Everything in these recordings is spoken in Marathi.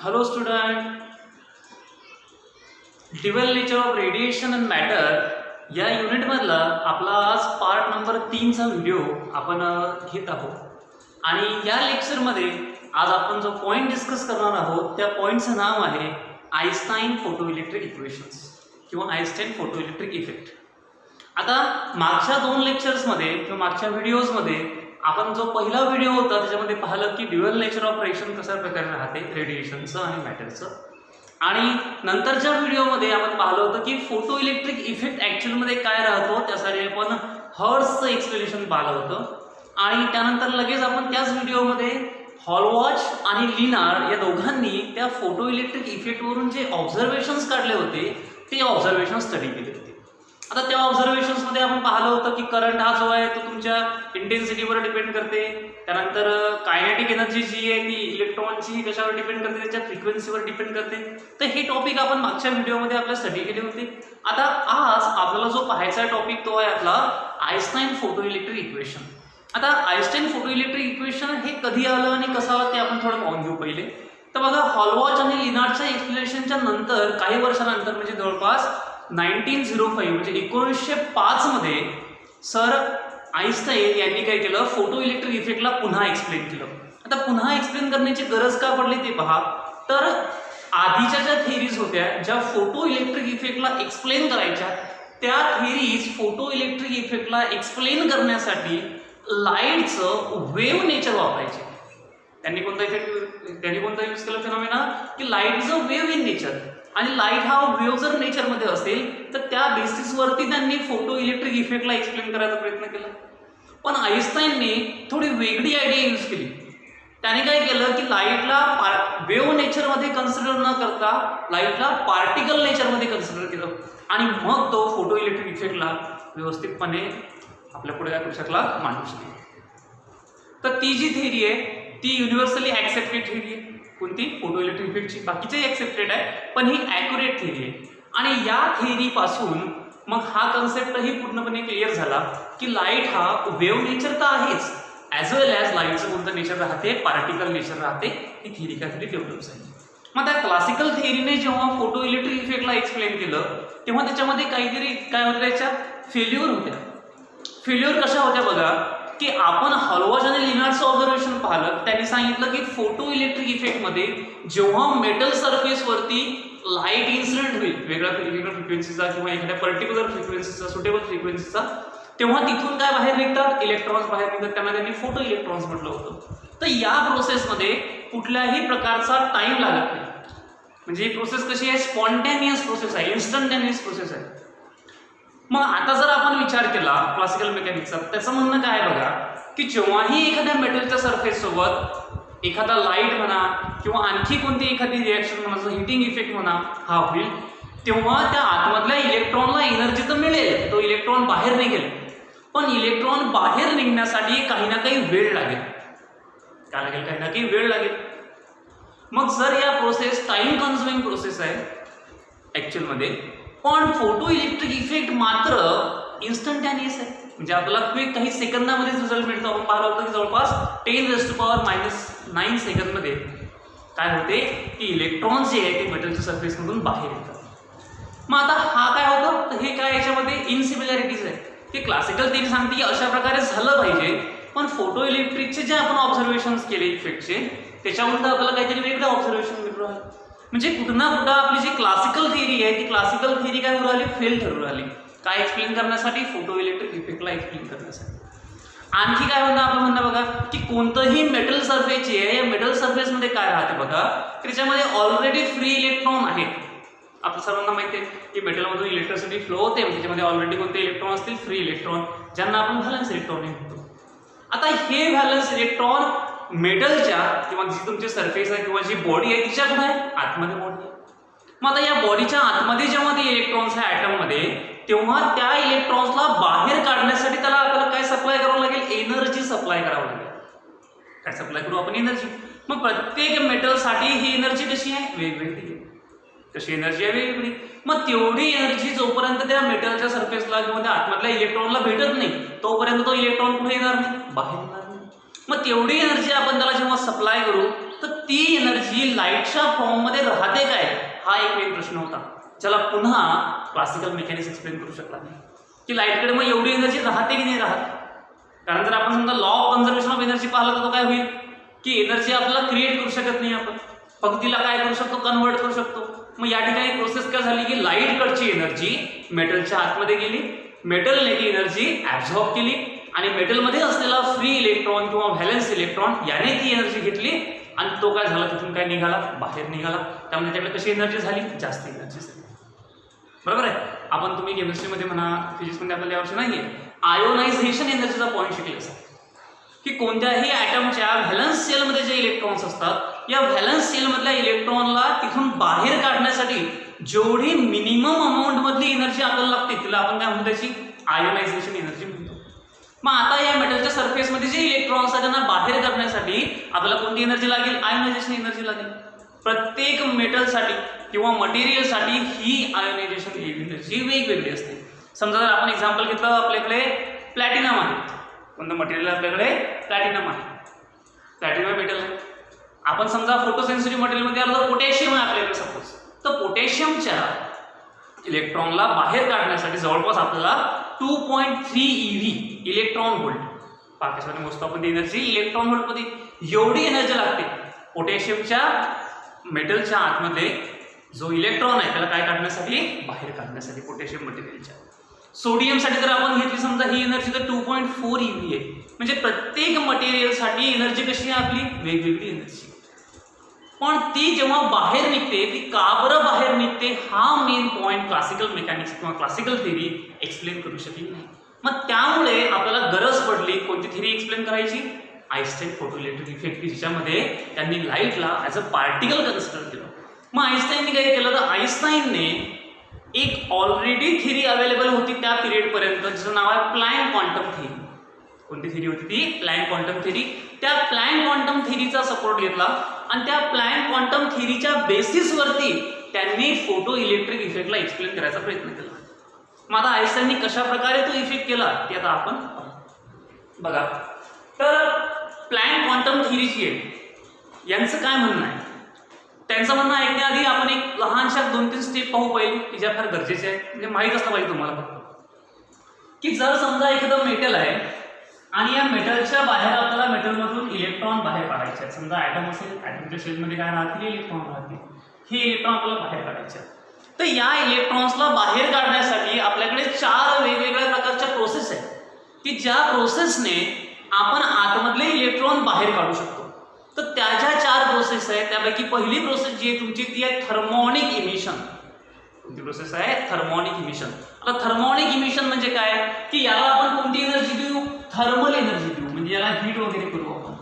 Hello student, dual nature of radiation and matter या युनिटमधला आपला आज पार्ट नंबर 3चा व्हिडिओ आपण घेत आहोत आणि या लेक्चरमध्ये आज आपण जो पॉईंट डिस्कस करणार आहोत त्या पॉईंटचं नाव आहे आइन्स्टाईन फोटोइलेक्ट्रिक इक्वेशन्स किंवा आइन्स्टाईन फोटोइलेक्ट्रिक इफेक्ट. आता मागच्या 2 लेक्चर्समध्ये किंवा मागच्या व्हिडिओजमध्ये आपण जो पहिला व्हिडिओ होता त्याच्यामध्ये पाहिलं की ड्युअल नेचर ऑफ रेडिएशन कशा प्रकारे राहते रेडिएशनचं आणि मॅटरचं, आणि नंतरच्या व्हिडिओमध्ये आपण पाहिलं होतं की फोटो इलेक्ट्रिक इफेक्ट ॲक्च्युअलमध्ये काय राहतो त्यासाठी आपण हर्ट्झचं एक्सप्लेनेशन पाहिलं होतं. आणि त्यानंतर लगेच आपण त्याच व्हिडिओमध्ये हॉलवॉच आणि लिनार्ड या दोघांनी त्या फोटो इलेक्ट्रिक इफेक्टवरून जे ऑब्झर्वेशन्स काढले होते ते ऑब्झर्वेशन स्टडी केले होते. आता त्या ऑब्झर्वेशन्समध्ये आपण पाहिलं होतं की करंट हा जो आहे तो तुमच्या इंटेन्सिटीवर डिपेंड करते, त्यानंतर कायनेटिक एनर्जी जी आहे ती इलेक्ट्रॉनची कशावर डिपेंड करते, त्याच्या फ्रिक्वेन्सीवर डिपेंड करते. तर हे टॉपिक आपण मागच्या व्हिडिओमध्ये आपल्या स्टडी केले होते. आता आज आपल्याला जो पाहायचा टॉपिक तो आहे आपला आइन्स्टाईन फोटो इलेक्ट्रिक इक्वेशन. आता आइन्स्टाईन फोटो इलेक्ट्रिक इक्वेशन हे कधी आलं आणि कसं आलं ते आपण थोडं पाहून घेऊ पहिले. तर बघा, हॉलवॉच आणि लिनार्डच्या एक्सप्लेनेशनच्या नंतर काही वर्षानंतर म्हणजे जवळपास 1905 म्हणजे 1905 मध्ये सर आइन्स्टाईन यांनी काय केलं, फोटो इलेक्ट्रिक इफेक्टला पुन्हा एक्सप्लेन केलं. आता पुन्हा एक्सप्लेन करण्याची गरज का पडली ते पहा. तर आधीच्या ज्या थिअरीज होत्या ज्या फोटो इलेक्ट्रिक इफेक्टला एक्सप्लेन करायच्या त्या थिअरीज फोटो इलेक्ट्रिक इफेक्टला एक्सप्लेन करण्यासाठी लाईटचं वेव्ह नेचर वापरायचे. त्यांनी कोणता यूज केला फिनॉमिना की light is a wave in nature, आणि लाईट हा वेव्ह जर नेचरमध्ये असेल तर त्या बेसिसवरती त्यांनी फोटो इलेक्ट्रिक इफेक्टला एक्सप्लेन करायचा प्रयत्न केला. पण आइन्स्टाईनने थोडी वेगळी आयडिया यूज केली. त्याने काय केलं की लाईटला वेव्ह नेचरमध्ये कन्सिडर न करता लाईटला पार्टिकल नेचरमध्ये कन्सिडर केलं, आणि मग तो फोटो इलेक्ट्रिक इफेक्टला व्यवस्थितपणे आपल्या पुढे काय करू शकला, मांडू शकला. तर ती जी थिअरी आहे ती युनिव्हर्सली ॲक्सेप्टेड थिअरी आहे. कोणती? फोटो इलेक्ट्रिक इफेक्टची. बाकीचे ॲक्सेप्टेड आहे पण ही ॲक्युरेट थिअरी आहे. आणि या थिअरीपासून मग हा कन्सेप्टही पूर्णपणे क्लिअर झाला की लाईट हा वेव्ह नेचर तर आहेच, ॲज वेल ॲज लाईटचं कोणतं नेचर राहते, पार्टिकल नेचर राहते. ही थिअरी काहीतरी डेव्हलप झाली. मग त्या क्लासिकल थिअरीने जेव्हा फोटो इलेक्ट्रिक इफेक्टला एक्सप्लेन केलं तेव्हा त्याच्यामध्ये काहीतरी काय होतं, त्याच्या फेल्युअर होत्या. फेल्युअर कशा होत्या बघा की आपण हॉलवॉच आणि लिनार्डचं ऑब्झर्वेशन पाहिलं. त्यांनी सांगितलं की फोटो इलेक्ट्रिक इफेक्टमध्ये जेव्हा मेटल सरफेसवरती लाईट इन्सिडेंट होईल वेगळ्या फ्रिक्वेन्सीचा किंवा एखाद्या पर्टिक्युलर फ्रिक्वेन्सीचा, सुटेबल फ्रिक्वेन्सीचा, तेव्हा तिथून काय बाहेर निघतात, इलेक्ट्रॉन्स बाहेर निघतात. त्यांना त्यांनी फोटो इलेक्ट्रॉन्स म्हटलं होतं. तर या प्रोसेसमध्ये कुठल्याही प्रकारचा टाईम लागत नाही. म्हणजे ही प्रोसेस कशी आहे, स्पॉन्टेनियस प्रोसेस आहे, इन्स्टंटेनियस प्रोसेस आहे. मग आता जर आपण विचार केला क्लासिकल मेकॅनिक्सचा, त्याचं म्हणणं काय बघा की जेव्हाही एखाद्या मेटलच्या सरफेस सोबत एखादा लाईट म्हणा किंवा आणखी कोणती एखादी रिॲक्शन म्हणा, हिटिंग इफेक्ट म्हणा हा होईल, तेव्हा त्या आतमधल्या इलेक्ट्रॉनला एनर्जी तर मिळेल, तो इलेक्ट्रॉन बाहेर निघेल. पण इलेक्ट्रॉन बाहेर निघण्यासाठी काही ना काही वेळ लागेल. काय लागेल? काही ना काही वेळ लागेल. मग जर या प्रोसेस टाइम कन्झ्युमिंग प्रोसेस आहे ॲक्च्युअलमध्ये, पण फोटो इलेक्ट्रिक इफेक्ट मात्र इन्स्टंटॅनियस आहे. म्हणजे आपल्याला क्विक काही सेकंदामध्येच रिझल्ट मिळतो. आपण पाहिलं होतं की जवळपास 10⁻⁻⁹ सेकंदमध्ये काय होते की इलेक्ट्रॉन्स जे आहे ते मेटलच्या सरफेसमधून बाहेर येतात. मग आता हा काय होतं, तर हे काय याच्यामध्ये इनसिमिलॅरिटीज आहे की क्लासिकल थिअरी सांगते की अशा प्रकारे झालं पाहिजे, पण फोटो इलेक्ट्रिकचे जे आपण ऑब्झर्वेशन्स केले इफेक्टचे त्याच्यावरून आपल्याला काहीतरी वेगळं ऑब्झर्वेशन मिळू राहिलं. म्हणजे कुठं ना कुठं आपली जी क्लासिकल थिअरी आहे ती क्लासिकल थिअरी काय होऊ राहिली, फेल ठरू राहिली. काय एक्सप्लेन करण्यासाठी, फोटो इलेक्ट्रिक इफेक्टला एक्सप्लेन करण्यासाठी. आणखी काय म्हणणं आपलं म्हणणं बघा की कोणतंही मेटल सरफेस जे आहे या मेटल सरफेसमध्ये काय राहते बघा, त्याच्यामध्ये ऑलरेडी फ्री इलेक्ट्रॉन आहेत. आपल्या सर्वांना माहिती आहे की मेटलमधून इलेक्ट्रिसिटी फ्लो होते, त्याच्यामध्ये ऑलरेडी कोणते इलेक्ट्रॉन असतील, फ्री इलेक्ट्रॉन, ज्यांना आपण व्हॅलन्स इलेक्ट्रॉन म्हणतो. आता हे व्हॅलन्स इलेक्ट्रॉन मेटलच्या किंवा जी तुमची सरफेस आहे किंवा जी बॉडी आहे तिच्या कुठे आहे, आतमध्ये बॉडी आहे. मग आता या बॉडीच्या आतमध्ये जेव्हा ते इलेक्ट्रॉन्स आहे ॲटममध्ये, तेव्हा त्या इलेक्ट्रॉन्सला बाहेर काढण्यासाठी त्याला आपल्याला काय सप्लाय करावं लागेल, एनर्जी सप्लाय करावं लागेल. काय सप्लाय करू आपण, एनर्जी. मग प्रत्येक मेटलसाठी ही एनर्जी कशी आहे, वेगवेगळी आहे. कशी एनर्जी आहे, वेगवेगळी. मग तेवढी एनर्जी जोपर्यंत त्या मेटलच्या सरफेसला किंवा त्या आतमधल्या इलेक्ट्रॉनला भेटत नाही तोपर्यंत तो इलेक्ट्रॉन कुठे येणार नाही, बाहेर येणार नाही. मग तेवढी एनर्जी आपण त्याला जेव्हा सप्लाय करू तर ती एनर्जी लाईटच्या फॉर्ममध्ये राहते काय, हा एक मेन प्रश्न होता, ज्याला पुन्हा क्लासिकल मेकॅनिक्स एक्सप्लेन करू शकला नाही की लाईटकडे मग एवढी एनर्जी राहते की नाही राहत. कारण जर आपण समजा law of conservation of energy पाहिलं तर तो काय होईल की एनर्जी आपल्याला क्रिएट करू शकत नाही, आपण फक्त तिला काय करू शकतो, कन्वर्ट करू शकतो. मग या ठिकाणी प्रोसेस काय झाली की लाईटकडची एनर्जी मेटलच्या आतमध्ये गेली, मेटलने ती एनर्जी ऍब्झॉर्ब केली आणि मेटलमध्ये असलेला फ्री इलेक्ट्रॉन किंवा व्हॅलेन्स इलेक्ट्रॉन याने ती एनर्जी घेतली आणि तो काय झाला, तिथून काय निघाला, बाहेर निघाला. त्यामुळे त्याकडे कशी एनर्जी झाली, जास्त एनर्जी झाली. बरोबर आहे. आपण तुम्ही केमिस्ट्रीमध्ये म्हणा, फिजिक्समध्ये आपल्याला यावर्षी नाहीये, आयोनायझेशन एनर्जीचा पॉईंट शिकले असा की कोणत्याही ॲटमच्या व्हॅलन्स सेलमध्ये जे इलेक्ट्रॉन्स असतात, या व्हॅलन्स सेलमधल्या इलेक्ट्रॉनला तिथून बाहेर काढण्यासाठी जेवढी मिनिमम अमाऊंट मधली एनर्जी आपल्याला लागते तिला आपण काय म्हणतो, त्याची आयोनायझेशन एनर्जी म्हणतो. मग आता या मेटलच्या सरफेसमध्ये जे इलेक्ट्रॉन्स आहेत त्यांना बाहेर काढण्यासाठी आपल्याला कोणती एनर्जी लागेल, आयोनायझेशन एनर्जी लागेल. प्रत्येक मेटलसाठी किंवा मटेरियलसाठी ही आयोनायझेशन एनर्जी वेगवेगळी असते. समजा जर आपण एक्झाम्पल घेतलं, आपल्याकडे प्लॅटिनम आहे, कोणतं मटेरियल आपल्याकडे प्लॅटिनम आहे, प्लॅटिनम मेटल आहे. आपण समजा फोटोसेन्सिटिव्ह मटेरियलमध्ये आलो तर पोटॅशियम आहे आपल्याकडे सपोज, तर पोटॅशियमच्या इलेक्ट्रॉनला बाहेर काढण्यासाठी जवळपास आपल्याला 2.3 EV इलेक्ट्रॉन व्होल्ट, पाकिस्तानी मोजतो आपण ती एनर्जी इलेक्ट्रॉन व्होल्टमध्ये, एवढी एनर्जी लागते पोटॅशियमच्या मेटलच्या आतमध्ये जो इलेक्ट्रॉन आहे त्याला काय काढण्यासाठी, बाहेर काढण्यासाठी पोटॅशियम मटेरियलच्या. सोडियमसाठी जर आपण घेतली समजा ही एनर्जी तर 2.4 EV आहे. म्हणजे प्रत्येक मटेरियलसाठी एनर्जी कशी आहे आपली, वेगवेगळी एनर्जी. पण ती जेव्हा बाहेर निघते, ती का बरं बाहेर निघते, हा मेन पॉईंट क्लासिकल मेकॅनिक्स किंवा क्लासिकल थेरी एक्सप्लेन करू शकली नाही. मग त्यामुळे आपल्याला गरज पडली कोणती थेरी एक्सप्लेन करायची, आईन्स्टाईन फोटो इलेक्ट्रिक इफेक्ट, ज्याच्यामध्ये त्यांनी लाईटला ॲज अ पार्टिकल कन्सिडर केलं. मग आईन्स्टाईनने काय केलं, तर आईन्स्टाईनने एक ऑलरेडी थेरी अवेलेबल होती त्या पिरियडपर्यंत, जिचं नाव आहे प्लँक क्वांटम थेरी. कोणती थेरी होती ती, प्लँक क्वांटम थेरी. त्या प्लँक क्वांटम थेरीचा सपोर्ट घेतला आणि त्या प्लँक क्वांटम थेरीच्या बेसिसवरती त्यांनी फोटो इलेक्ट्रिक इफेक्टला एक्सप्लेन करायचा प्रयत्न केला. मग आता आईन्स्टाईनने कशा प्रकारे तो इफेक्ट केला ते आता आपण बघा. तर प्लँक क्वांटम थेरी जी आहे यांचं काय म्हणणं आहे, त्यांचं म्हणणं ऐकण्याआधी आपण एक लहानशा 2-3 स्टेप पाहू पहिले की ज्या फार गरजेचे आहे, म्हणजे माहीत असलं पाहिजे तुम्हाला फक्त की जर समजा एखादं मेटल आहे आणि या मेटलच्या बाहेर आपल्याला मेटलमधून इलेक्ट्रॉन बाहेर काढायचे आहेत. समजा ॲटम असेल, ॲटमच्या शेलमध्ये काय राहतील, इलेक्ट्रॉन राहतील. हे इलेक्ट्रॉन आपल्याला बाहेर काढायचे आहेत. तर या इलेक्ट्रॉन्सला बाहेर काढण्यासाठी आपल्याकडे 4 वेगवेगळ्या प्रकारच्या प्रोसेस आहेत की ज्या प्रोसेसने आपण आतमधले इलेक्ट्रॉन बाहेर काढू शकतो. तर त्या ज्या 4 प्रोसेस आहेत त्यापैकी पहिली प्रोसेस जी आहे तुमची ती आहे थर्मोनिक इमिशन. कोणती प्रोसेस आहे, थर्मोनिक इमिशन. आता थर्मोनिक इमिशन म्हणजे काय की याला आपण कोणती एनर्जी देऊ, थर्मल एनर्जी देऊ, म्हणजे याला हीट वगैरे करू आपण.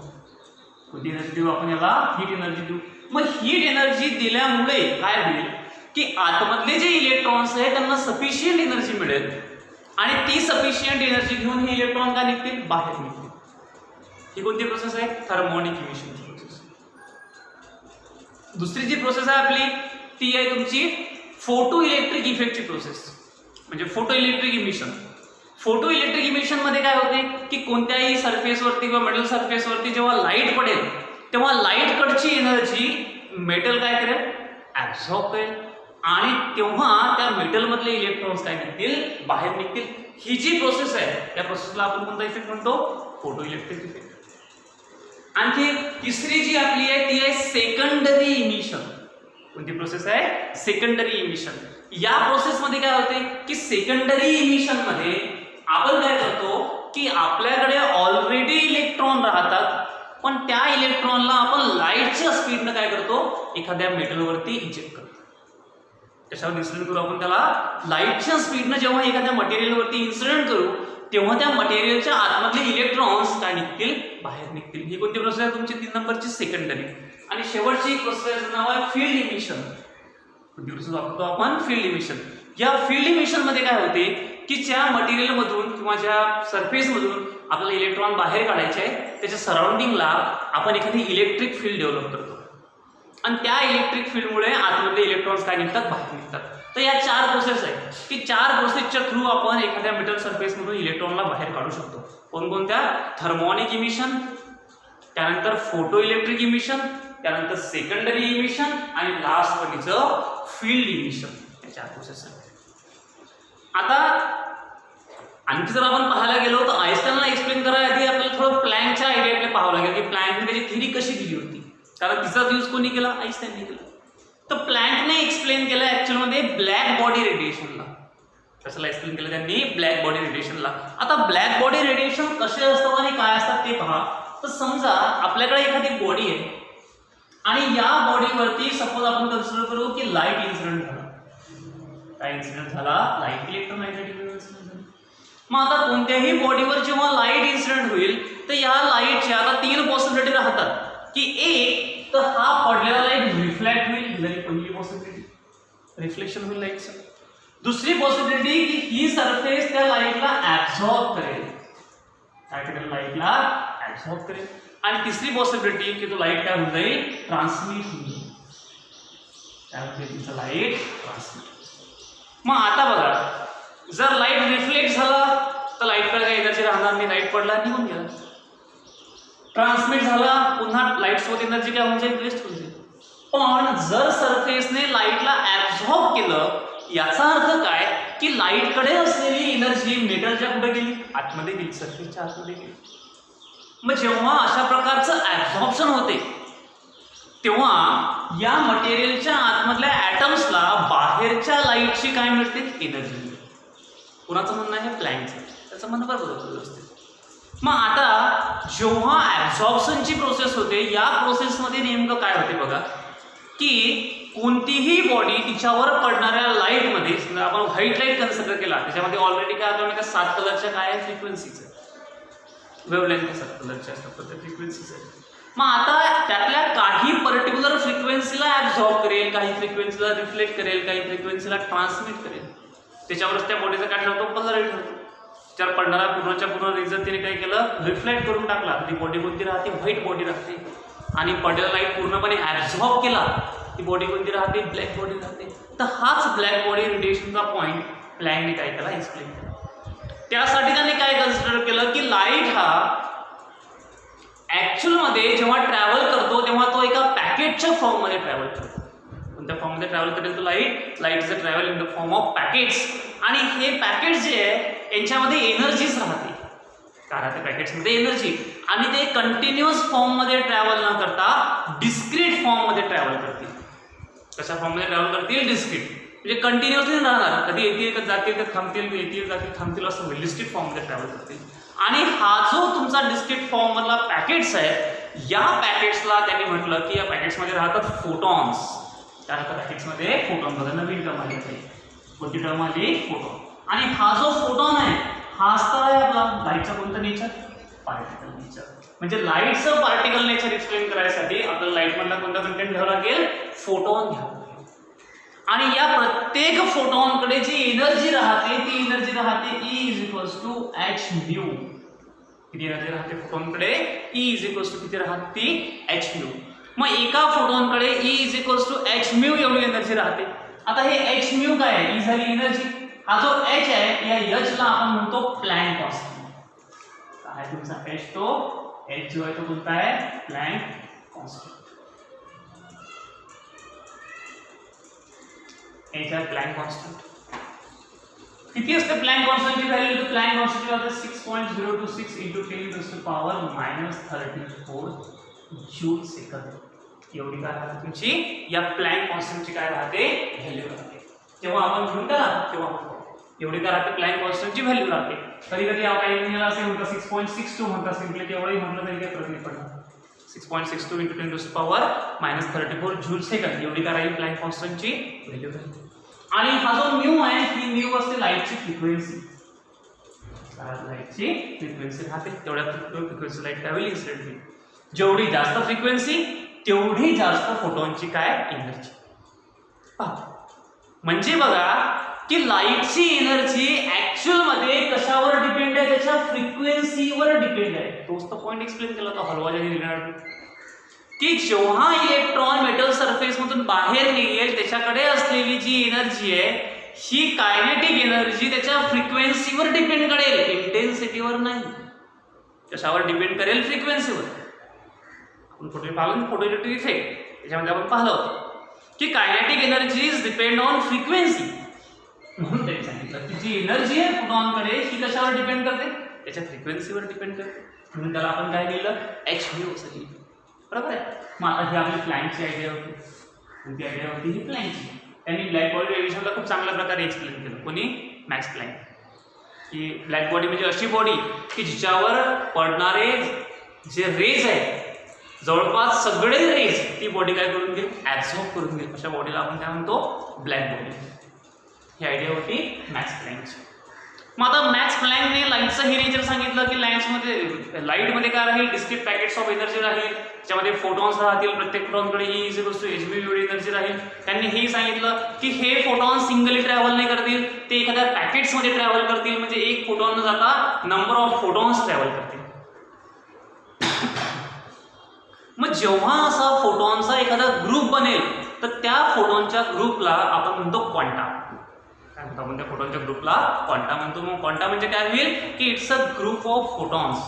कोणती एनर्जी देऊ आपण, याला हीट एनर्जी देऊ. मग हीट एनर्जी दिल्यामुळे काय होईल की आतमधले जे इलेक्ट्रॉन्स आहेत त्यांना सफिशियंट एनर्जी मिळेल आणि ती सफिशियंट एनर्जी घेऊन हे इलेक्ट्रॉन काय निघतील, बाहेर निघतील. ही कोणती प्रोसेस आहे, थर्मोनिक इमिशनची प्रोसेस. दुसरी जी प्रोसेस आहे आपली ती आहे तुमची फोटो इलेक्ट्रिक इफेक्टची प्रोसेस, म्हणजे photo electric emission. Photo electric emission मध्ये काय होते की कोणत्याही सरफेसवरती किंवा मेटल सरफेसवरती जेव्हा लाईट पडेल तेव्हा लाईट कडची एनर्जी मेटल काय करेल, ऍब्झॉर्ब करेल आणि तेव्हा त्या मेटलमधले इलेक्ट्रॉन्स काय निघतील, बाहेर निघतील. ही जी प्रोसेस आहे त्या प्रोसेसला आपण कोणता इफेक्ट म्हणतो, फोटो इलेक्ट्रिक इफेक्ट. आणखी तिसरी जी आपली आहे ती आहे सेकंडरी इमिशन. कोणती प्रोसेस आहे, सेकंडरी इमिशन. या प्रोसेसमध्ये काय होते की सेकंडरी इमिशन मध्ये आपण काय करतो की आपल्याकडे ऑलरेडी इलेक्ट्रॉन राहतात पण त्या इलेक्ट्रॉनला आपण लाईटच्या स्पीडनं काय करतो, एखाद्या मेटलवरती इंजेक्ट करतो. कशावर इन्सिडेंट करू आपण, त्याला लाईटच्या स्पीडनं जेव्हा एखाद्या मटेरियलवरती इन्सिडेंट करू तेव्हा त्या मटेरियलच्या आतमधले इलेक्ट्रॉन्स काय निघतील, बाहेर निघतील. ही कोणती प्रोसेस आहे तुमची, 3 नंबरची सेकंडरी. आणि शेवटची प्रोसेस नाव आहे फील्ड इमिशन. कोणती प्रोसेस वापरतो आपण, फील्ड इमिशन. या फील्ड इमिशन मध्ये काय होते की ज्या मटेरियल मधून किंवा ज्या सरफेस मधून आपल्याला इलेक्ट्रॉन बाहेर काढायचे आहे त्याच्या सराउंडिंगला आपण एखादी इलेक्ट्रिक फील्ड डेव्हलप करतो आणि त्या इलेक्ट्रिक फील्डमुळे आतमधले इलेक्ट्रॉन्स काय निघतात, बाहेर निघतात. तर या 4 प्रोसेस आहेत की 4 प्रोसेसच्या थ्रू आपण एखाद्या मेटल सरफेस मधून इलेक्ट्रॉनला बाहेर काढू शकतो. कोणकोणत्या, थर्मोनिक इमिशन, त्यानंतर फोटो इलेक्ट्रिक इमिशन, त्यानंतर सेकंडरी इमिशन आणि last one is field emission. या 4 प्रोसेस आहेत. आता आणखी जर आपण पाहायला गेलो तर आइन्स्टाईनला एक्सप्लेन करायला आधी आपल्याला थोडं प्लँकच्या आयडियाकडे पाहावं लागेल की प्लँकने त्याची थिअरी कशी दिली होती, कारण तिचाच यूज कोणी केला, आइन्स्टाईनने केला. तर प्लँकने एक्सप्लेन केलं ऍक्च्युअलमध्ये ब्लॅक बॉडी रेडिएशनला. कशाला एक्सप्लेन केलं त्यांनी? ब्लॅक बॉडी रेडिएशनला. आता ब्लॅक बॉडी रेडिएशन कसे असतात आणि काय असतात ते पहा. तर समजा आपल्याकडे एखादी बॉडी आहे आणि या बॉडीवरती सपोज आपण कन्सिडर करू की लाईट इन्सिडेंट झाला. काय इन्सिडेंट झाला? लाईट इलेक्ट्रोमॅग्नेटिक इन्सिडेंट झाला. मग आता कोणत्याही बॉडीवर जेव्हा लाईट इन्सिडेंट होईल तर या लाईटच्या आता 3 पॉसिबिलिटी राहतात की एक तर हा पडलेला लाईट रिफ्लेक्ट होईल, ही पहिली पॉसिबिलिटी, रिफ्लेक्शन होईल लाईटचं. दुसरी पॉसिबिलिटी की ही सरफेस त्या लाईटला ऍब्झॉर्ब करेल. काय करेल? लाईटला ऍब्झॉर्ब करेल. आणि तिसरी पॉसिबिलिटी की तो लाईट काय होऊन जाईल? ट्रान्समिट होईल. काय होईल? तिचं लाईट ट्रान्समिट. मग आता बघा, जर लाईट रिफ्लेक्ट झाला तर लाईटकडे काही एनर्जी राहणार नाही, लाईट पडला निघून गेला. ट्रान्समिट झाला पुन्हा लाईट सोबत एनर्जी काय होऊन जाईल? वेस्ट होऊन जाईल. पण जर सरफेसने लाईटला ऍब्झॉर्ब केलं याचा अर्थ काय की लाईटकडे असलेली एनर्जी मेटलच्या कुठे गेली? आतमध्ये गेली, सरफेसच्या आतमध्ये गेली. मग जेव्हा अशा प्रकारचं ऍब्झॉर्प्शन होते तेव्हा या मटेरियलच्या आतमधल्या ॲटम्सला बाहेरच्या लाईटची काय मिळते? एनर्जी मिळते. कुणाचं म्हणणं आहे? प्लँकचं. त्याचं म्हणणं बरोबर होतं व्यवस्थित. मग आता जेव्हा ऍब्झॉर्प्शनची प्रोसेस होते या प्रोसेसमध्ये नेमकं काय होते बघा की कोणतीही बॉडी तिच्यावर पडणाऱ्या लाईटमध्ये, आपण व्हाईट लाईट कन्सिडर केला, त्याच्यामध्ये ऑलरेडी काय आपण 7 कलरच्या काय आहे? फ्रिक्वेन्सीज आहे. वेव्हलेंथ 7 कलरच्या असतात त्या फ्रिक्वेन्सीज आहेत. मग आता त्यातल्या काही पर्टिक्युलर फ्रिक्वेन्सीला ऍब्झॉर्ब करेल, काही फ्रिक्वेन्सीला रिफ्लेक्ट करेल, काही फ्रिक्वेन्सीला ट्रान्समिट करेल. त्याच्यावरच त्या बॉडीचा काय ठरतो? कलर ठरतो. त्यावर पडणारा पूर्णच्या पूर्ण रिझन तिने काय केलं? रिफ्लेक्ट करून टाकला. ती बॉडी कोणती राहते? व्हाईट बॉडी राहते. आणि पडलेला लाईट पूर्णपणे ऍब्झॉर्ब केला, ती बॉडी कोणती राहते? ब्लॅक बॉडी राहते. तर हाच ब्लॅक बॉडी रेडिएशनचा पॉईंट प्लँकने काय केला? एक्सप्लेन केला. त्यासाठी त्याने काय कन्सिडर केलं की लाईट हा ऍक्च्युअलमध्ये जेव्हा ट्रॅव्हल करतो तेव्हा तो एका पॅकेटच्या फॉर्ममध्ये ट्रॅव्हल करतो. कोणत्या फॉर्ममध्ये ट्रॅव्हल करेल तो? Light is a travel in the form of packets. आणि हे पॅकेट्स जे आहे यांच्यामध्ये एनर्जीच राहते. काय राहते पॅकेट्समध्ये? एनर्जी. आणि ते कंटिन्युअस फॉर्ममध्ये ट्रॅव्हल न करता डिस्क्रीट फॉर्ममध्ये ट्रॅव्हल करतील. कशा फॉर्ममध्ये ट्रॅव्हल करतील? डिस्क्रीट. म्हणजे कंटिन्युअसली राहणार, कधी येतील जातील तर थांबतील, येतील जातील थांबतील, असं होईल. डिस्क्रीट फॉर्ममध्ये ट्रॅव्हल करतील. आणि हा जो तुमचा डिस्क्रीट फॉर्म मधला पॅकेट्स आहे या पॅकेट्सला त्यांनी म्हटलं की या पॅकेट्समध्ये राहतात फोटॉन्स. त्या पॅकेट्समध्ये फोटॉन. बघा नवीन टर्म आली आहे. कोणती टर्म आली? फोटॉन. आणि हा जो फोटॉन आहे हा असता आहे आपला लाईटचा कोणता नेचर? Particle nature. म्हणजे लाईटचं पार्टिकल नेचर एक्सप्लेन करायसाठी आपल्याला लाईट मधला कोणता कंटेंट घ्यावा लागेल? फोटॉन घ्यावा लागेल. आणि या प्रत्येक फोटॉनकडे जी एनर्जी राहते ती एनर्जी राहते E=hν. किती एनर्जी राहते फोटॉनकडे? E= किती राहते? hν. मग एका फोटॉनकडे E=hν एवढी एनर्जी राहते. आता हे hν काय आहे? E झाली एनर्जी. हा जो h आहे या h ला आपण म्हणतो प्लँक कॉन्स्टंट. काय तुमचा h? तो h जो आहे तो कोणता आहे? Plank constant. h आहे प्लँक कॉन्स्टंट. किती असते प्लँक कॉन्स्टंटची व्हॅल्यू? तर प्लँक कॉन्स्टंटची व्हॅल्यू 6.026 × 10⁻⁻34 जूल सेकंद. एवढी काय राहते तुमची या प्लँक कॉन्स्टंटची काय राहते? व्हॅल्यू राहते. जेव्हा आपण घेऊन करा तेव्हा एवढी काय राहते? प्लँक कॉन्स्टंटची व्हॅल्यू राहते. कधी कधी काही इंजिनियर असे म्हणतात 6.62 म्हणतात. सिम्पली तेवढंही म्हटलं तरी काही फरक नाही पडणार. 6.62 × 10⁻34 जूल सेकंद एवढी काय राहील प्लँक कॉन्स्टंटची व्हॅल्यू राहते. आणि हा जो म्यू आहे ही म्यू असते लाईटची फ्रिक्वेन्सी. लाईटची फ्रिक्वेन्सी राहते. तेवढ्या फ्रिक्वेन्सी लाईट काय होईल? इन्सिडेंट होईल. जेवढी जास्त फ्रिक्वेन्सी तेवढी जास्त फोटॉनची काय? एनर्जी. म्हणजे बघा की लाईटची एनर्जी ऍक्च्युअल मध्ये कशावर डिपेंड आहे? त्याच्या फ्रिक्वेन्सीवर डिपेंड आहे. तोच तर पॉईंट एक्सप्लेन केला होता हलवाच्या रिगार्डिंग की जेव्हा इलेक्ट्रॉन मेटल सरफेस मधून बाहेर निघेल त्याच्याकडे असलेली जी एनर्जी आहे ही कायनेटिक एनर्जी त्याच्या फ्रिक्वेन्सीवर डिपेंड करेल, इंटेन्सिटीवर नाही. कशावर डिपेंड करेल? फ्रिक्वेन्सीवर. आपण फोटो इलेक्ट्रिक इफेक्ट त्याच्यामध्ये आपण पाहिलं होतं की kinetic energy is depend on frequency. म्हणून त्यांनी सांगितलं की जी एनर्जी आहे फोटॉनकडे ही कशावर डिपेंड करते, त्याच्या फ्रिक्वेन्सीवर डिपेंड करते. म्हणून त्याला आपण काय लिहिलं, एच व्ही असं लिहिलं. बरोबर आहे. मग आता ही आपली प्लँकची आयडिया होती. कोणती आयडिया होती, ही प्लँकची. त्यांनी ब्लॅक बॉडी रेडिएशनला खूप चांगल्या प्रकारे एक्सप्लेन केलं. कोणी, मॅक्स प्लँक. की ब्लॅक बॉडी म्हणजे अशी बॉडी की जिच्यावर पडणारे जे रेज आहेत जवळपास सगळे रेज ती बॉडी काय करून घेईल, ॲब्झॉर्ब करून घेईल. अशा बॉडीला आपण काय म्हणतो, ब्लॅक बॉडी. ही आयडिया होती मॅक्स प्लँकची. मग आता मॅक्स प्लँकने लाईटचं हे नेचर सांगितलं की लाईटमध्ये काय राहील, डिस्क्रीट पॅकेट्स ऑफ एनर्जी राहील, त्याच्यामध्ये फोटॉन्स राहतील, प्रत्येक फोटॉनकडे ही इज इक्वल्स टू hv एवढी एनर्जी राहील. त्यांनी हेही सांगितलं की हे फोटॉन सिंगली ट्रॅव्हल नाही करतील, ते एखाद्या पॅकेट्समध्ये ट्रॅव्हल करतील. म्हणजे एक फोटॉन न जाता नंबर ऑफ फोटॉन्स ट्रॅव्हल करतील. मग जेव्हा असा फोटॉनचा एखादा ग्रुप बनेल तर त्या फोटॉनच्या ग्रुपला आपण म्हणतो क्वांटा. काय म्हणतो आपण त्या फोटॉनच्या ग्रुपला, क्वांटा म्हणतो. मग क्वांटा म्हणजे काय होईल की it's a group of photons.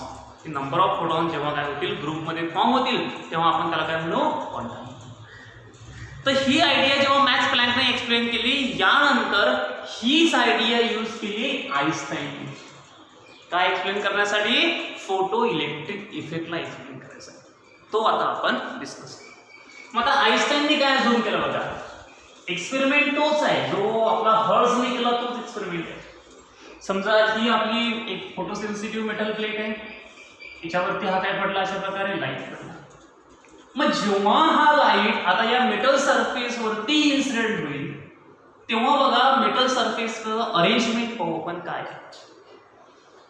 की नंबर ऑफ फोटॉन्स जेव्हा काय होतील ग्रुपमध्ये फॉर्म होतील तेव्हा आपण त्याला काय म्हणू, क्वांटा. तर ही आयडिया जेव्हा मॅक्स प्लँकने एक्सप्लेन केली, यानंतर हीच आयडिया यूज केली आईन्स्टाईनने. काय एक्सप्लेन करण्यासाठी, फोटो इलेक्ट्रिक इफेक्टला एक्सप्लेन करायसाठी. तो आता आपण डिस्कस. मग आता आईन्स्टाईनने काय झूम केलं बघा, एक्सपेरिमेंट तोच आहे जो आपला हर्ट्झने केला, तोच एक्सपेरिमेंट आहे. समजा ही आपली एक फोटोसेन्सिटिव्ह मेटल प्लेट आहे, याच्यावरती हा काय पडला, अशा प्रकारे लाईट पडला. मग जेव्हा हा लाईट आता या मेटल सरफेसवरती इन्सिडेंट होईल तेव्हा बघा मेटल सरफेसचं अरेंजमेंट पाहू आपण काय.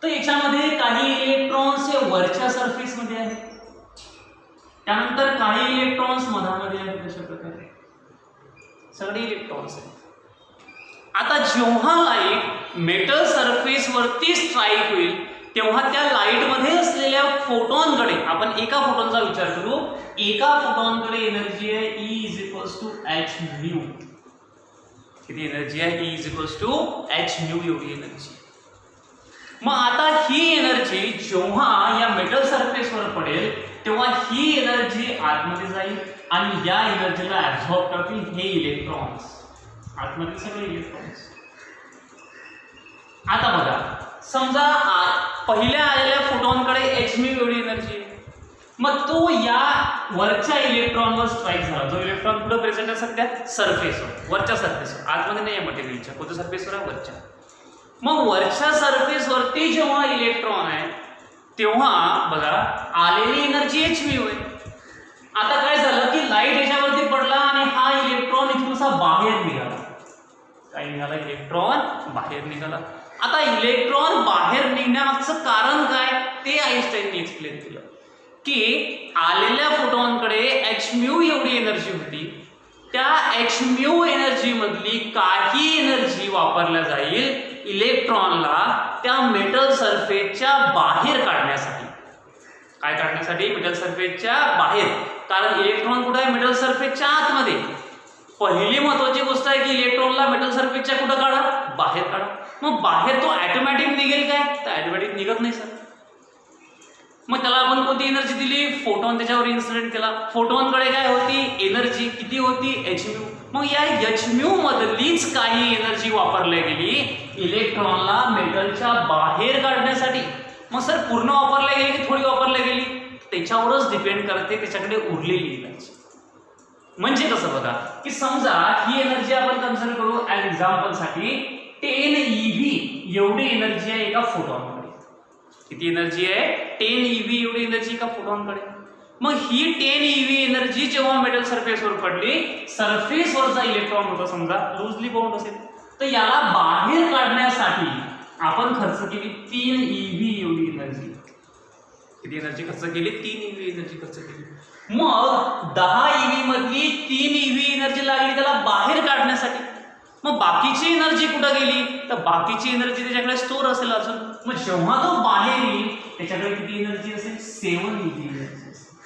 तर याच्यामध्ये काही इलेक्ट्रॉन्स हे वरच्या सरफेसमध्ये आहेत, त्यानंतर काही इलेक्ट्रॉन्स मधामध्ये आहेत. अशा प्रकारे सगळे इलेक्ट्रॉन्स आहेत. आता जेव्हा लाईट मेटल सरफेसवरती स्ट्राईक होईल तेव्हा त्या लाईटमध्ये असलेल्या फोटॉनकडे, आपण एका फोटॉनचा विचार करू, एका फोटॉनकडे एनर्जी आहे E is equals to H mu. किती एनर्जी आहे, E is equals to H mu एवढी एनर्जी. मग आता ही एनर्जी जेव्हा या मेटल सरफेसवर पडेल तेव्हा ही एनर्जी आतमध्ये जाईल आणि या एनर्जीला ऍब्झॉर्ब करतील हे इलेक्ट्रॉन्स, आतमध्ये सगळे इलेक्ट्रॉन्स. आता बघा, समजा पहिल्या आलेल्या फोटॉनकडे एच म्यू एवढी एनर्जी आहे. मग तो या वरच्या इलेक्ट्रॉनवर स्ट्राईक झाला. जो इलेक्ट्रॉन पुढे प्रेझेंट आहे सध्या सरफेसवर, वरच्या सरफेसवर, आतमध्ये नाही आहे मटेरियलच्या. कोणत्या सरफेसवर आहे, वरच्या. मग वरच्या सरफेसवरती जेव्हा इलेक्ट्रॉन आहे तेव्हा बघा आलेली एनर्जी एच म्यू आहे. आता काय झालं की लाईट याच्यावरती पडला आणि हा इलेक्ट्रॉन इथून असा बाहेर निघाला. काय निघाला, इलेक्ट्रॉन बाहेर निघाला. आता इलेक्ट्रॉन बाहेर निघण्यामागचं कारण काय ते आईन्स्टाईनने एक्सप्लेन केलं की आलेल्या फोटॉनकडे एच म्यू एवढी एनर्जी होती. त्या एच म्यू एनर्जी मधली काही एनर्जी वापरल्या जाईल इलेक्ट्रॉनला त्या मेटल सरफेसच्या बाहेर काढण्यासाठी. काय काढण्यासाठी, मेटल सरफेसच्या बाहेर. कारण इलेक्ट्रॉन कुठे आहे, मेटल सरफेसच्या आतमध्ये. पहिली महत्वाची गोष्ट आहे की इलेक्ट्रॉनला मेटल सरफेसच्या कुठं काढा, बाहेर काढा. मग बाहेर तो ऑटोमॅटिक निघेल काय, तर ऑटोमॅटिक निघत नाही सर. मग त्याला आपण कोणती एनर्जी दिली, फोटॉन त्याच्यावर इन्सिडेंट केला. फोटॉनकडे काय होती, एनर्जी किती होती, एच म्यू. मग या एच म्यू मधलीच काही एनर्जी वापरली गेली इलेक्ट्रॉनला मेटलच्या बाहेर काढण्यासाठी. मग सर पूर्ण वापरल्या गेली की थोडी वापरल्या गेली, त्याच्यावरच डिपेंड करते त्याच्याकडे उरलेली एनर्जी. म्हणजे कसं बघा की समजा ही एनर्जी आपण कन्सिडर करू ॲज एक्झाम्पलसाठी 10 eV एवढी एनर्जी आहे एका फोटॉनकडे. किती एनर्जी आहे, 10 eV एवढी एनर्जी एका फोटॉनकडे. मग ही 10 eV एनर्जी जेव्हा मेटल सरफेसवर पडली, सरफेसवरचा इलेक्ट्रॉन होता समजा लूजली बाउंड असेल, तर याला बाहेर काढण्यासाठी आपण खर्च केली 3 eV एवढी एनर्जी. किती एनर्जी खर्च केली, 3 eV एनर्जी खर्च केली. मग 10 eV मधली 3 eV एनर्जी लागली त्याला बाहेर काढण्यासाठी. मग बाकीची एनर्जी कुठं गेली, तर बाकीची एनर्जी त्याच्याकडे स्टोर असेल अजून. मग जेव्हा तो बाहेर येईल त्याच्याकडे किती एनर्जी असेल, 7 eV एनर्जी असेल.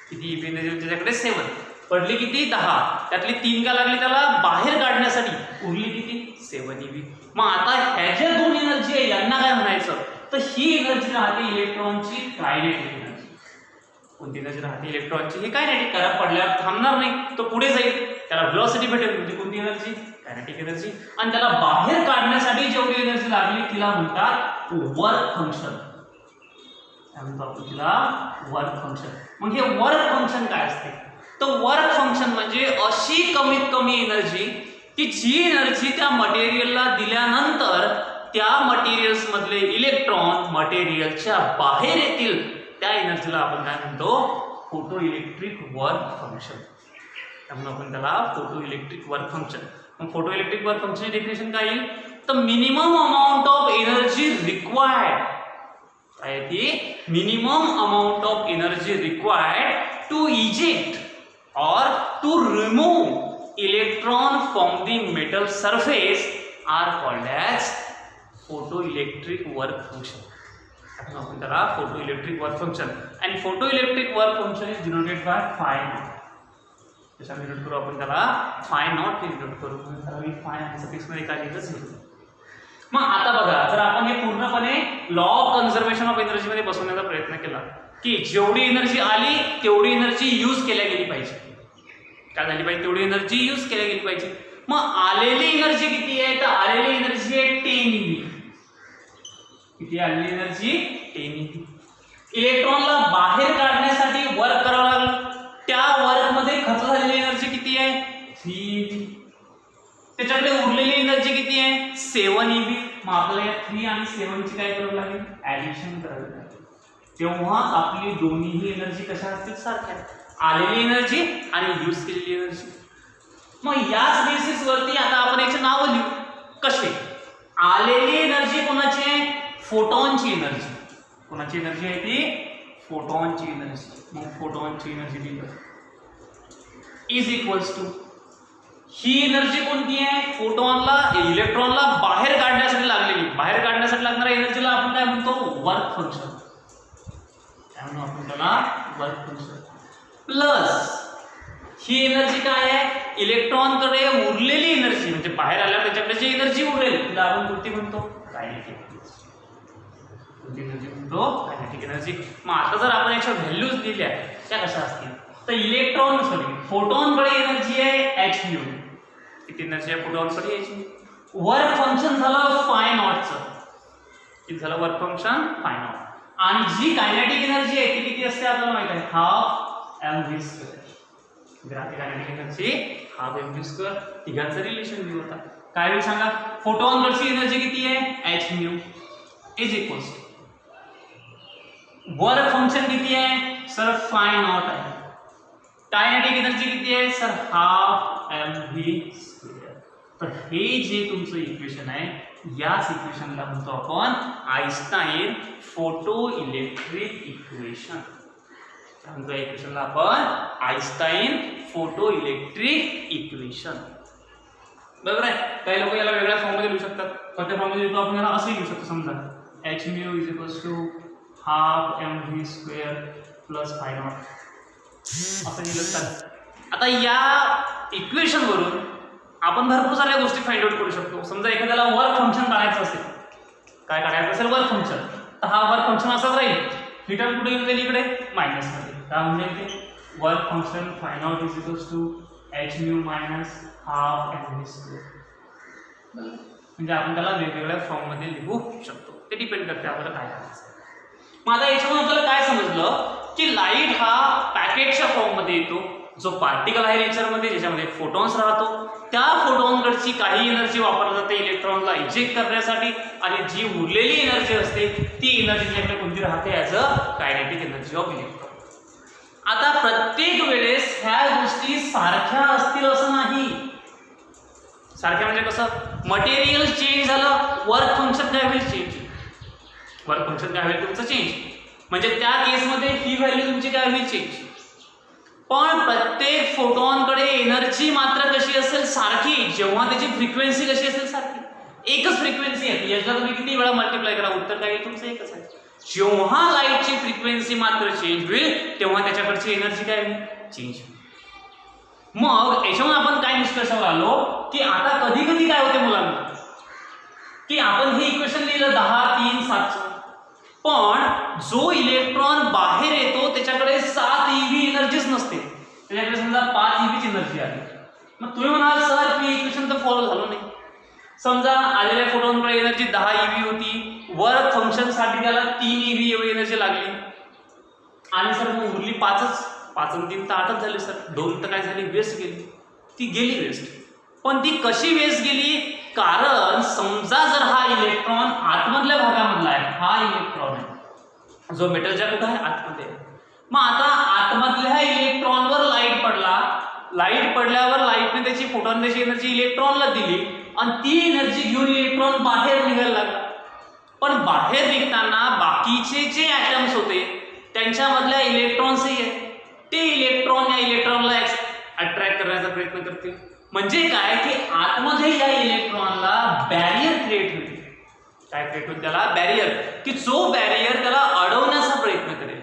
किती eV एनर्जी त्याच्याकडे, 7. पडली किती, 10. त्यातली 3 का लागली त्याला बाहेर काढण्यासाठी, उरली किती, 7 eV. मग आता ह्या ज्या दोन एनर्जी आहे यांना काय म्हणायचं, तर ही एनर्जी राहते इलेक्ट्रॉनची कायनेटिक एनर्जी. कोणती एनर्जी राहते इलेक्ट्रॉनची, हे कायनेटिक, करा पडल्यावर थांबणार नाही, तो पुढे जाईल, त्याला व्हेलॉसिटी भेटेल, म्हणजे कोणती एनर्जी, कायनेटिक एनर्जी. आणि त्याला बाहेर काढण्यासाठी जेवढी एनर्जी लागली तिला म्हणतात वर्क फंक्शन. काय म्हणतो आपण तिला, वर्क फंक्शन. मग हे वर्क फंक्शन काय असते, तर वर्क फंक्शन म्हणजे अशी कमीत कमी एनर्जी की जी एनर्जी त्या मटेरियलला दिल्यानंतर त्या मटेरियल्स मधले इलेक्ट्रॉन मटेरियलच्या बाहेर येतील, त्या एनर्जीला आपण काय म्हणतो, फोटो इलेक्ट्रिक वर्क फंक्शन. त्यामुळे आपण त्याला फोटो इलेक्ट्रिक वर्क फंक्शन. मग फोटो इलेक्ट्रिक वर्क फंक्शनची डेफिनेशन काय येईल, तर minimum amount of energy required, काय ती, minimum amount of energy required to eject or to remove electron from the metal surface are called as photoelectric work function. आपण त्याला photoelectric work function and photoelectric work function is denoted by phi naught. जसा डिनोट करू आपण त्याला phi naught ने डिनोट करू, त्याला मी phi आणि सफिक्स मध्ये काय लिहिलंच नाही. मग आता बघा, जर आपण हे पूर्णपणे law of conservation of energy मध्ये बसवण्याचा प्रयत्न केला की जेवढी एनर्जी आली तेवढी एनर्जी यूज केल्या गेली पाहिजे, काय झाली पाहिजे, तेवढी एनर्जी यूज केल्या गेली पाहिजे. मग आलेली एनर्जी किती आहे, तर आलेली एनर्जी आहे 10 eV. किती आलेली एनर्जी, 10 eV. इलेक्ट्रॉनला बाहेर काढण्यासाठी वर्क करावं लागलं, त्या वर्क मध्ये खर्च झालेली एनर्जी किती आहे, 3 eV. त्याच्याकडे उरलेली एनर्जी किती आहे, 7 eV. मग आपल्याला 3 आणि 7 ची काय करावं लागेल, ऍडिशन करावी लागेल. तेव्हा आपली दोन्ही एनर्जी कशा असतील, सारख्या, आलेली एनर्जी आणि यूज केलेली एनर्जी. मग याच बेसिस वरती आता आपण याचे नाव लिहू. कसे, आलेली एनर्जी कोणाची आहे, फोटॉनची एनर्जी. कोणाची एनर्जी आहे ती, फोटॉनची एनर्जी. मग फोटॉनची एनर्जी लिहिलं इज इक्वल्स टू, ही एनर्जी कोणती आहे, फोटॉनला इलेक्ट्रॉनला बाहेर काढण्यासाठी लागलेली, बाहेर काढण्यासाठी लागणाऱ्या एनर्जीला आपण काय म्हणतो, वर्क फंक्शन. त्यामुळे आपण त्याला वर्क फंक्शन प्लस ही एनर्जी काय आहे, इलेक्ट्रॉनकडे उरलेली एनर्जी, म्हणजे बाहेर आल्यावर त्याच्याकडे जी एनर्जी उरलेली तिला आपण कोणती म्हणतो, कायनेटिक एनर्जी. कोणती एनर्जी म्हणतो, कायनेटिक एनर्जी. मग आता जर आपण याच्या व्हॅल्यूज दिल्या त्या कशा असतील, तर इलेक्ट्रॉन सॉरी फोटॉनकडे एनर्जी आहे h म्यू. किती एनर्जी आहे फोटॉनसाठी, h म्यू. वर्क फंक्शन झालं फाय नॉटचं, किती झालं वर्क फंक्शन, फाय नॉट. आणि जी कायनेटिक एनर्जी आहे ती किती असते आपल्याला माहिती आहे, half mv square. Kinetic energy half mv square. तिघांचं रिलेशन दिलं होता, काय होईल सांगा, फोटॉनकडची एनर्जी किती आहे, h mu is equals to work function किती आहे, सर फाय नॉट आहे. कायनेटिक एनर्जी किती आहे, सर हाफ mv स्क्वेअर. तर हे जे तुमचं इक्वेशन आहे, याच इक्वेशनला म्हणतो आपण आइन्स्टाईन फोटो इलेक्ट्रिक इक्वेशन. त्या इक्वेशनला आपण आइन्स्टाईन फोटो इलेक्ट्रिक इक्वेशन. बरोबर आहे. काही लोक याला वेगळ्या फॉर्म मध्ये लिहू शकतात, कोणत्या फॉर्म मध्ये लिहितो आपण याला असंही लिहू शकतो. समजा h mu is equals to half mv square plus phi naught असं लिहिलं चालेल. आता या इक्वेशन वरून आपण भरपूर साऱ्या गोष्टी फाइंड आउट करू शकतो. समजा एखाद्याला वर्क फंक्शन काढायचं असेल, काय काढायचं असेल, वर्क फंक्शन, तर हा वर्क फंक्शन असाच राहील. ही टर्म कुठे येऊन जाईल, इकडे मायनस मध्ये. काय म्हणजे ते work function phi naught is equals to h mu minus half mv square. म्हणजे आपण त्याला वेगवेगळ्या फॉर्म मध्ये लिहू शकतो, ते डिपेंड करते आपल्याला काय करायचं. मग आता याच्यावर आपल्याला काय समजलं की लाईट हा पॅकेटच्या फॉर्म मध्ये येतो, जो पार्टिकल आहे नेचरमध्ये ज्याच्यामध्ये फोटॉन्स राहतो. त्या फोटॉनकडची काही एनर्जी वापरली जाते इलेक्ट्रॉनला इजेक्ट करण्यासाठी, आणि जी उरलेली एनर्जी असते ती एनर्जी आपल्याला कोणती राहते, as a kinetic energy of electron. आता प्रत्येक वेळेस ह्या गोष्टी सारख्या असतील असं नाही. सारख्या म्हणजे कसं, मटेरियल चेंज झालं, वर्क फंक्शन काय होईल, चेंज. वर्क फंक्शन काय होईल तुमचं, चेंज. म्हणजे त्या केसमध्ये ही व्हॅल्यू तुमची काय होईल, चेंज. पण प्रत्येक फोटॉनकडे एनर्जी मात्र कशी असेल, सारखी. जेव्हा त्याची फ्रिक्वेन्सी कशी असेल, सारखी. एकच फ्रिक्वेन्सी आहे, याच्यात तुम्ही किती वेळा मल्टिप्लाय करा, उत्तर काय येईल तुमचं, एकच आहे. जेव्हा लाईटची फ्रिक्वेन्सी मात्र चेंज होईल तेव्हा त्याच्याकडची एनर्जी काय होईल, चेंज होईल. मग याच्यावर आपण काय निष्कर्षावर आलो की आता कधी कधी काय होते मुलांना, की आपण हे इक्वेशन लिहिलं 10, 3, 7, पण जो इलेक्ट्रॉन बाहेर येतो त्याच्याकडे 7 eV एनर्जीच नसते, त्याच्याकडे समजा 5 eV एनर्जी आली. मग तुम्ही म्हणाल सर की इक्वेशन तर फॉलो झालं नाही. समजा आलेल्या फोटॉनकडे एनर्जी 10 eV होती, वर्क फंक्शन साठी त्याला 3 eV एवढी एनर्जी लागली, आणि सर मग उरली 5च. 5 आणि 3 तर 8च झाले सर. 2 तर काय झाली, वेस्ट गेली. ती गेली वेस्ट. पण ती कशी वेस्ट गेली? कारण समजा जर हा इलेक्ट्रॉन आतमधल्या भागामधला आहे, हा इलेक्ट्रॉन आहे जो मेटलच्या कुठं आहे, आतमध्ये. मग आता आतमधल्या इलेक्ट्रॉनवर लाईट पडला, लाईट पडल्यावर लाईटने त्याची फोटॉन त्याची एनर्जी इलेक्ट्रॉनला दिली, आणि ती एनर्जी घेऊन इलेक्ट्रॉन बाहेर निघायला लागला. पण बाहेर निघताना बाकीचे जे ॲटम्स होते त्यांच्यामधल्या इलेक्ट्रॉन्सही आहेत, ते इलेक्ट्रॉन या इलेक्ट्रॉनला अट्रॅक्ट करण्याचा प्रयत्न करतील. म्हणजे काय की आतमध्ये या इलेक्ट्रॉनला बॅरियर क्रिएट होते. काय क्रिएट होते? त्याला बॅरियर, की जो बॅरियर त्याला अडवण्याचा प्रयत्न करेल.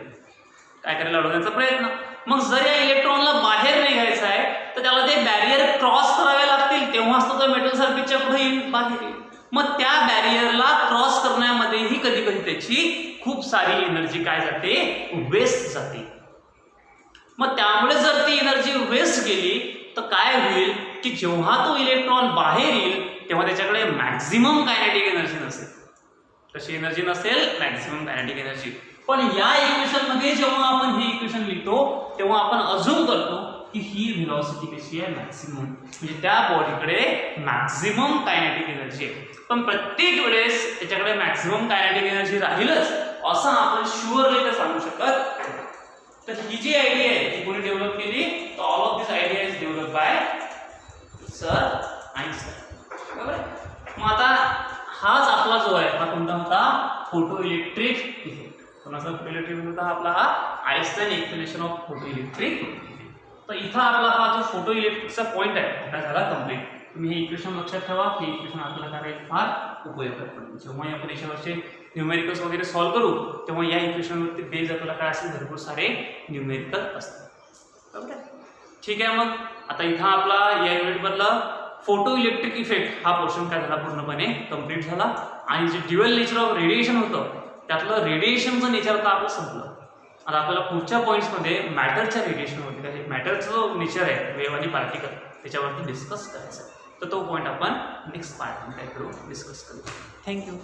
काय करेल? अडवण्याचा प्रयत्न. मग जर या इलेक्ट्रॉनला बाहेर निघायचं आहे तर त्याला ते बॅरियर क्रॉस करावे लागतील, तेव्हाच तो मेटल सर्किटच्या पुढे येईल, बाहेर येईल. मग त्या बॅरियरला क्रॉस करण्यामध्येही कधी कधी त्याची खूप सारी एनर्जी काय जाते, वेस्ट जाते. मग त्यामुळे जर ती एनर्जी वेस्ट गेली तर काय होईल की जेव्हा तो इलेक्ट्रॉन बाहेर येईल तेव्हा त्याच्याकडे मॅक्झिमम कायनेटिक एनर्जी नसेल. कशी एनर्जी नसेल? Maximum kinetic energy. पण या इक्वेशन मध्ये जेव्हा आपण ही इक्वेशन लिहितो तेव्हा आपण अज्यूम करतो की ही व्हेलॉसिटी कशी आहे, मॅक्झिमम, म्हणजे त्या बॉडीकडे मॅक्झिमम कायनेटिक एनर्जी आहे. पण प्रत्येक वेळेस त्याच्याकडे मॅक्झिमम कायनेटिक एनर्जी राहीलच असं आपण शुअरली तर सांगू शकत. तर ही जी आयडिया आहे ती कोणी डेव्हलप केली? तर all of this idea is develop by sir Einstein. बरोबर. मग आता हाच आपला जो आहे हा कोणता होता? Photo electric effect. कोणाचा फोटो इलेक्ट्रिक होता? आपला हा Einstein explanation of photo electric effect. तर इथं आपला हा जो फोटो इलेक्ट्रिकचा पॉईंट आहे हा झाला कंप्लीट. तुम्ही हे इक्वेशन लक्षात ठेवा. हे इक्वेशन आपल्याला करायला फार उपयोगी पडेल. जेव्हा या परीक्षेवरचे न्यूमेरिकल्स वगैरे सॉल्व्ह करू तेव्हा या इक्वेशनवरती बेस आपल्याला काय असेल, भरपूर सारे न्यूमेरिकल असतात. बरोबर आहे. ठीक आहे. मग आता इथं आपला या युनिटमधला फोटो इलेक्ट्रिक इफेक्ट हा पोर्शन काय झाला, पूर्णपणे कंप्लीट झाला. आणि जे ड्युअल नेचर ऑफ रेडिएशन होतं त्यातलं रेडिएशनचं नेचर आता आपलं संपलं. आता आपल्याला पुढच्या पॉईंट्समध्ये मॅटरच्या रेडिएशनवरती, काय मॅटरचं जो नेचर आहे वेव्ह आणि पार्टिकल त्याच्यावरती डिस्कस करायचं. तर तो पॉईंट आपण नेक्स्ट पार्टमध्ये काय करू, डिस्कस करू. थँक्यू.